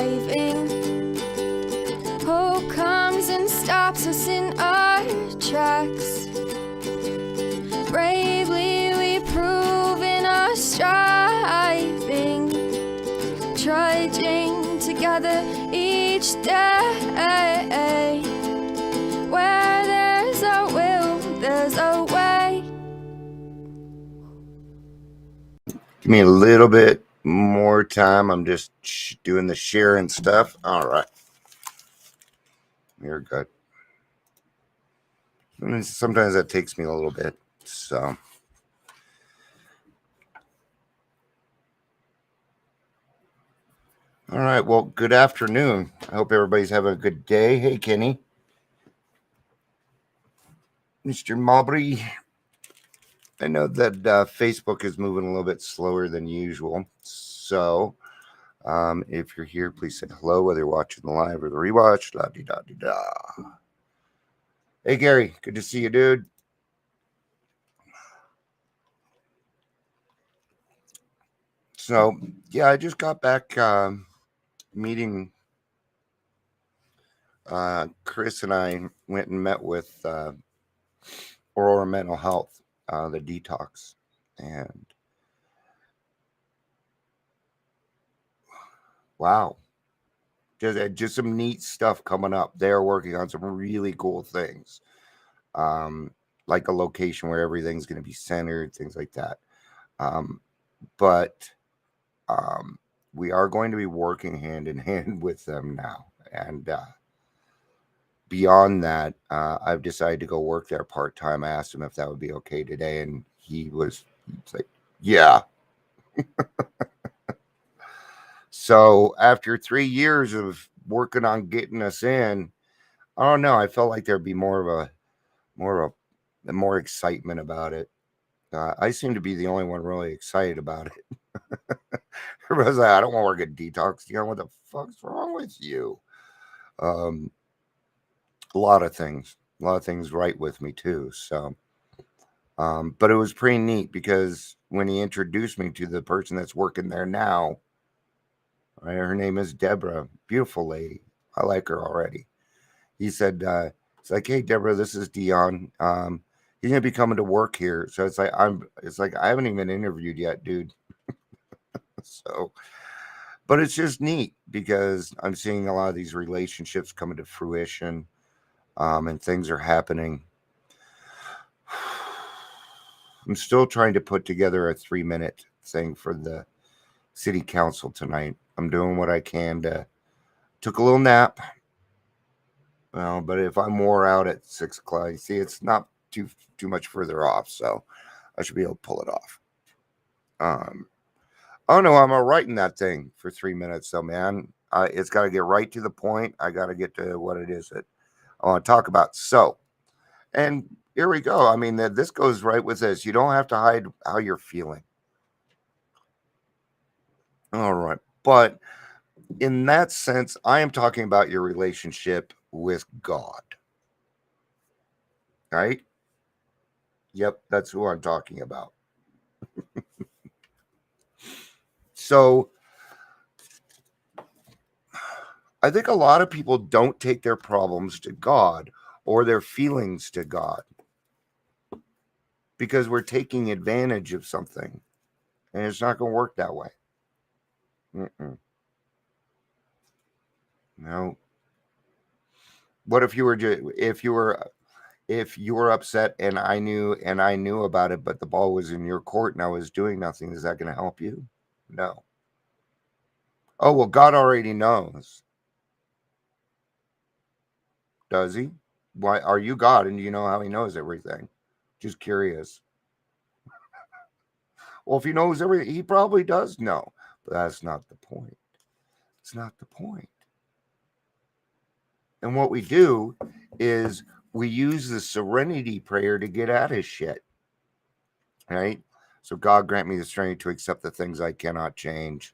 driving. Hope comes and stops us in our tracks. Bravely we prove in our striving, trudging together each day. Where there's a will, there's a way. Give me a little bit more time. I'm just doing the sharing stuff. All right. You're good. Sometimes that takes me a little bit. So. All right. Well, good afternoon. I hope everybody's having a good day. Hey, Kenny. Mr. Maubrey. I know that Facebook is moving a little bit slower than usual. So if you're here, please say hello, whether you're watching the live or the rewatch. La-di-da-di-da. Hey, Gary. Good to see you, dude. So, yeah, I just got back meeting. Chris and I went and met with Aurora Mental Health, the detox. And wow, just some neat stuff coming up. They're working on some really cool things, like a location where everything's going to be centered, things like that. But we are going to be working hand in hand with them now. And beyond that, I've decided to go work there part-time. I asked him if that would be okay today, and he's like, yeah. So after 3 years of working on getting us in, I don't know, I felt like there'd be more excitement about it. I seem to be the only one really excited about it. Everybody's like, I don't want to work at detox. You know, what the fuck's wrong with you? A lot of things right with me too. So, but it was pretty neat because when he introduced me to the person that's working there now, right, her name is Deborah, beautiful lady. I like her already. He said, it's like, hey, Deborah, this is Dion. He's gonna be coming to work here. So it's like I haven't even interviewed yet, dude. So, but it's just neat because I'm seeing a lot of these relationships coming to fruition, and things are happening. I'm still trying to put together a 3-minute thing for the city council tonight. I'm doing what I can took a little nap. Well, but if I'm wore out at 6 o'clock, see, it's not too much further off, so I should be able to pull it off. Oh no, I'm writing that thing for 3 minutes, though, man. It's got to get right to the point. I got to get to what it is that I want to talk about. So, and here we go. I mean, this goes right with this. You don't have to hide how you're feeling. All right, but in that sense, I am talking about your relationship with God. Right? Yep, that's who I'm talking about. So I think a lot of people don't take their problems to God or their feelings to God because we're taking advantage of something, and it's not going to work that way. No. What if you were upset and I knew about it, but the ball was in your court and I was doing nothing? Is that going to help you? No. Oh, well, God already knows. Does he? Why are you God and do you know how he knows everything? Just curious. Well, if he knows everything, he probably does know. But that's not the point. It's not the point. And what we do is we use the Serenity Prayer to get at his shit. Right? So God grant me the strength to accept the things I cannot change.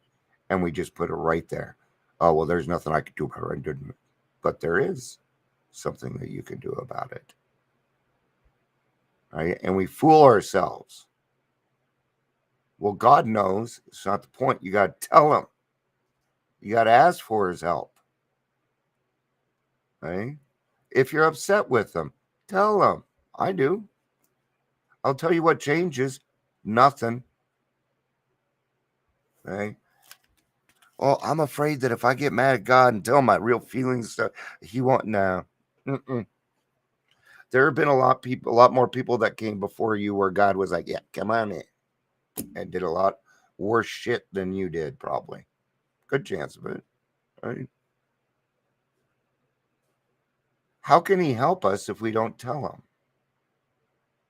And we just put it right there. Oh, well, there's nothing I could do about it. But there is something that you can do about it. Right? And we fool ourselves. Well, God knows. It's not the point. You got to tell him. You got to ask for his help. Right? If you're upset with them, tell them. I do. I'll tell you what changes. Nothing. Right? Well, I'm afraid that if I get mad at God and tell him my real feelings, stuff, he won't. No. Mm-mm. There have been a lot more people that came before you where God was like, "Yeah, come on in," and did a lot worse shit than you did, probably. Good chance of it. Right? How can he help us if we don't tell him?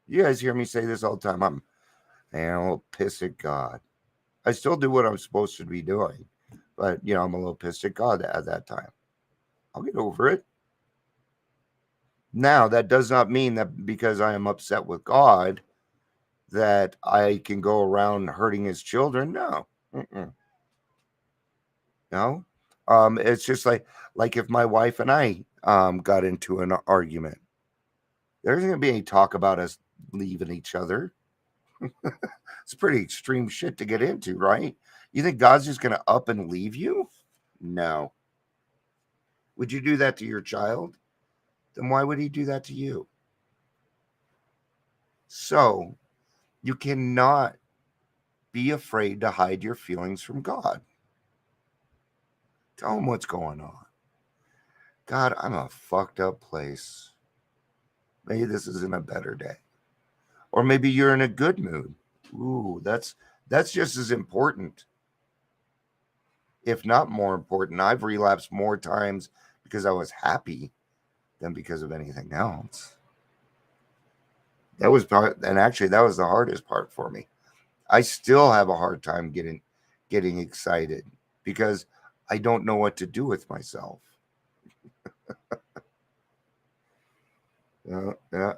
You guys hear me say this all the time. I'm a little pissed at God. I still do what I'm supposed to be doing, but I'm a little pissed at God at that time. I'll get over it. Now, that does not mean that because I am upset with God that I can go around hurting his children. No. Mm-mm. No. It's just like if my wife and I got into an argument, there isn't gonna be any talk about us leaving each other. It's pretty extreme shit to get into, right? You think God's just gonna up and leave you? No. Would you do that to your child? Then why would he do that to you? So you cannot be afraid to hide your feelings from God. Tell him what's going on. God, I'm a fucked up place. Maybe this isn't a better day. Or maybe you're in a good mood. Ooh, that's just as important, if not more important. I've relapsed more times because I was happy than because of anything else. That was part, and actually that was the hardest part for me. I still have a hard time getting excited because I don't know what to do with myself. Yeah.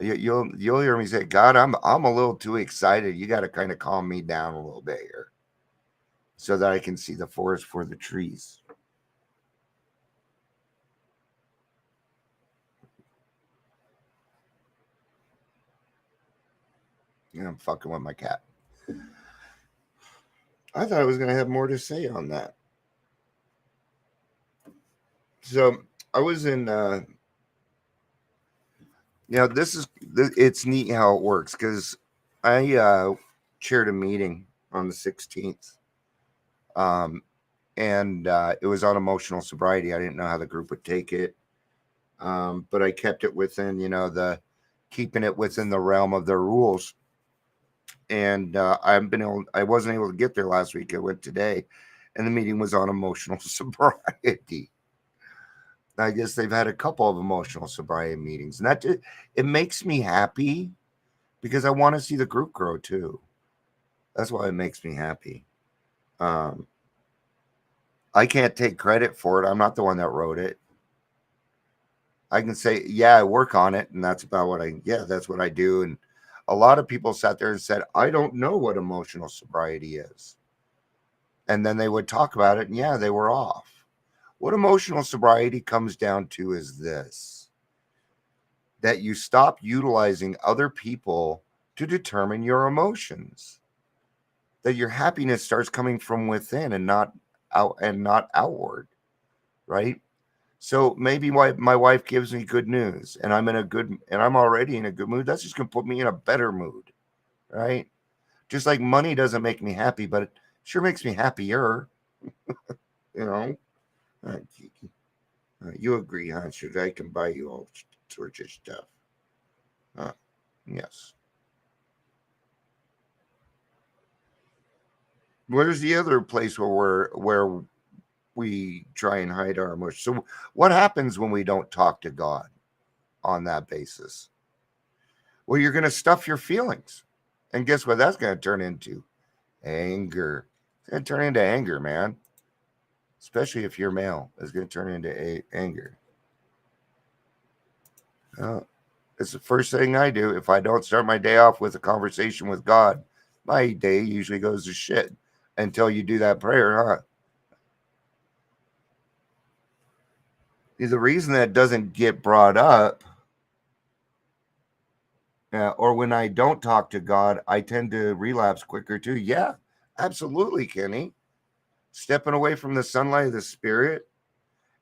You'll hear me say, God, I'm a little too excited. You got to kind of calm me down a little bit here, so that I can see the forest for the trees. I'm fucking with my cat. I thought I was gonna have more to say on that. So I was in. It's neat how it works because I chaired a meeting on the 16th, um, and it was on emotional sobriety. I didn't know how the group would take it, but I kept it within, the keeping it within the realm of their rules. And I wasn't able to get there last week. I went today, and the meeting was on emotional sobriety. I guess they've had a couple of emotional sobriety meetings, and it makes me happy because I want to see the group grow too. That's why it makes me happy. Um, I can't take credit for it. I'm not the one that wrote it. I can say, yeah, I work on it, and that's what I do. And a lot of people sat there and said, I don't know what emotional sobriety is. And then they would talk about it, and yeah, they were off. What emotional sobriety comes down to is this: that you stop utilizing other people to determine your emotions. That your happiness starts coming from within and not outward, right? So maybe my wife gives me good news and I'm already in a good mood. That's just gonna put me in a better mood, right? Just like money doesn't make me happy, but it sure makes me happier, you know. All right, Kiki. You agree, huh? Should I can buy you all sorts of stuff? Yes. Where's the other place where we try and hide our emotions? So what happens when we don't talk to God on that basis? Well, you're going to stuff your feelings. And guess what that's going to turn into? Anger. It's going to turn into anger, man. Especially if you're male. It's going to turn into anger. It's the first thing I do. If I don't start my day off with a conversation with God, my day usually goes to shit until you do that prayer, huh? The reason that doesn't get brought up, or when I don't talk to God, I tend to relapse quicker too. Yeah, absolutely, Kenny. stepping away from the sunlight of the spirit.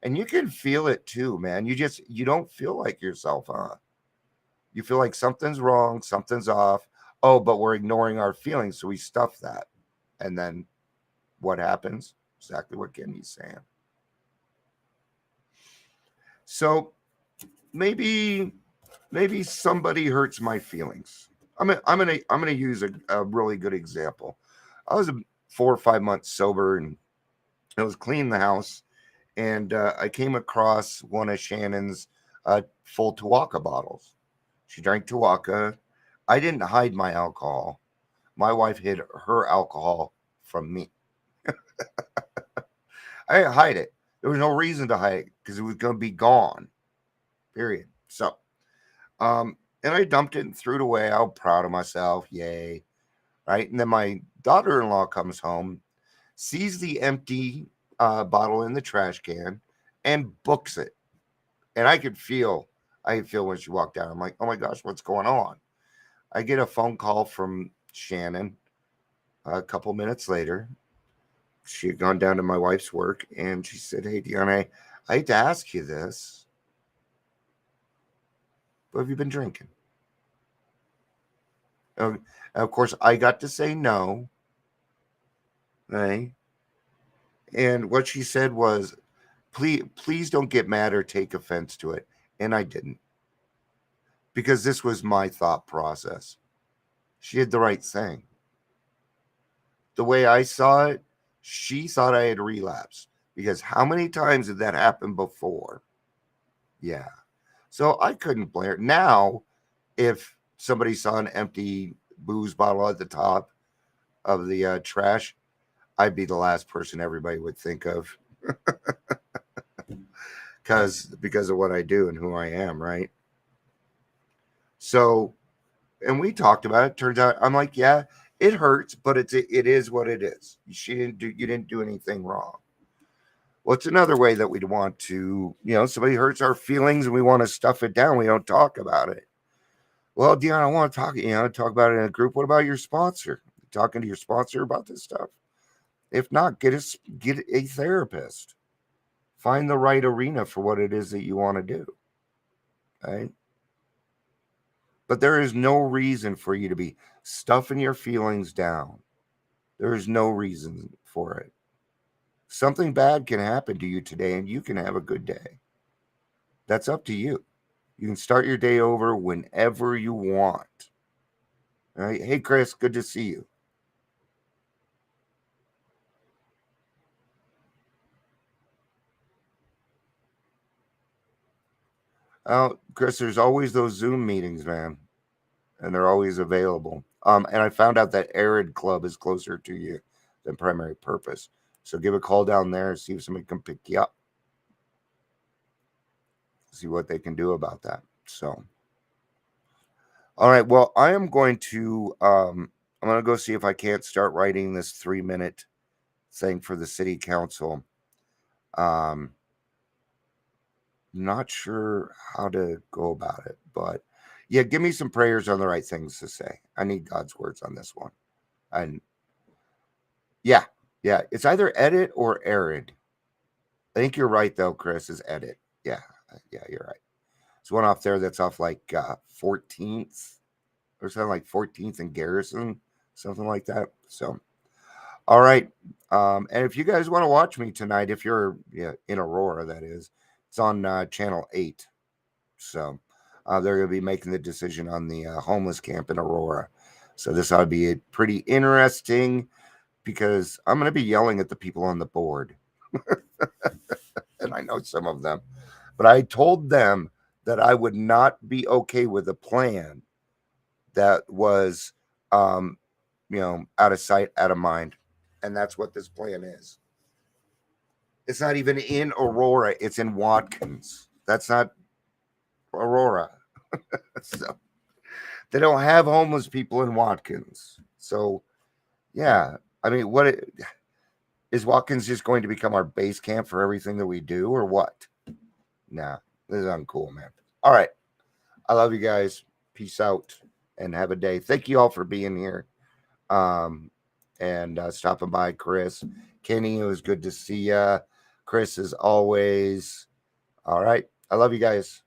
And you can feel it too, man. You don't feel like yourself, huh? You feel like something's wrong, something's off. Oh, but we're ignoring our feelings, so we stuff that. And then what happens? Exactly what Kenny's saying. So maybe somebody hurts my feelings. I'm gonna use a really good example. I was 4 or 5 months sober, and I was cleaning the house, and I came across one of Shannon's full Tuaca bottles. She drank Tuaca. I didn't hide my alcohol. My wife hid her alcohol from me. I didn't hide it. There was no reason to hide it because it was going to be gone. Period. So, and I dumped it and threw it away. I was proud of myself. Yay. Right. And then my daughter in law comes home, sees the empty bottle in the trash can, and books it. And I could feel when she walked out. I'm like, oh my gosh, what's going on? I get a phone call from Shannon a couple minutes later. She had gone down to my wife's work, and she said, hey, Dion, I hate to ask you this, but have you been drinking? Of course, I got to say no. Right? And what she said was, please don't get mad or take offense to it. And I didn't, because this was my thought process. She did the right thing. The way I saw it, she thought I had relapsed, because how many times did that happen before? Yeah. So I couldn't blame her. Now, if somebody saw an empty booze bottle at the top of the trash, I'd be the last person everybody would think of. because of what I do and who I am, right? So, and we talked about it. Turns out, I'm like, yeah, it hurts, but it is what it is. You didn't do anything wrong. What's another way that we'd want to, somebody hurts our feelings and we want to stuff it down. We don't talk about it. Well, Dion, I want to talk about it in a group. What about your sponsor? Talking to your sponsor about this stuff? If not, get a therapist. Find the right arena for what it is that you want to do. Right? But there is no reason for you to be stuffing your feelings down. There is no reason for it. Something bad can happen to you today, and you can have a good day. That's up to you. You can start your day over whenever you want. All right? Hey, Chris, good to see you. Chris, there's always those Zoom meetings, man, and they're always available. And I found out that Arid Club is closer to you than Primary Purpose. So give a call down there and see if somebody can pick you up. See what they can do about that. So, all right. Well, I am going to I'm going to go see if I can't start writing this 3-minute thing for the city council. Not sure how to go about it, but yeah, give me some prayers on the right things to say. I need God's words on this one. And yeah, it's either edit or arid. I think you're right though, Chris, is edit. Yeah, you're right. There's one off there that's off like 14th or something, like 14th and Garrison, something like that. So, all right. And if you guys want to watch me tonight, if you're in Aurora, that is, it's on Channel 8. So they're going to be making the decision on the homeless camp in Aurora. So this ought to be pretty interesting, because I'm going to be yelling at the people on the board. And I know some of them. But I told them that I would not be okay with a plan that was, out of sight, out of mind. And that's what this plan is. It's not even in Aurora. It's in Watkins. That's not Aurora. So they don't have homeless people in Watkins. So, yeah. I mean, is Watkins just going to become our base camp for everything that we do, or what? Nah, this is uncool, man. All right. I love you guys. Peace out and have a day. Thank you all for being here. And and stopping by, Chris. Kenny, it was good to see ya. Chris, as always. All right. I love you guys.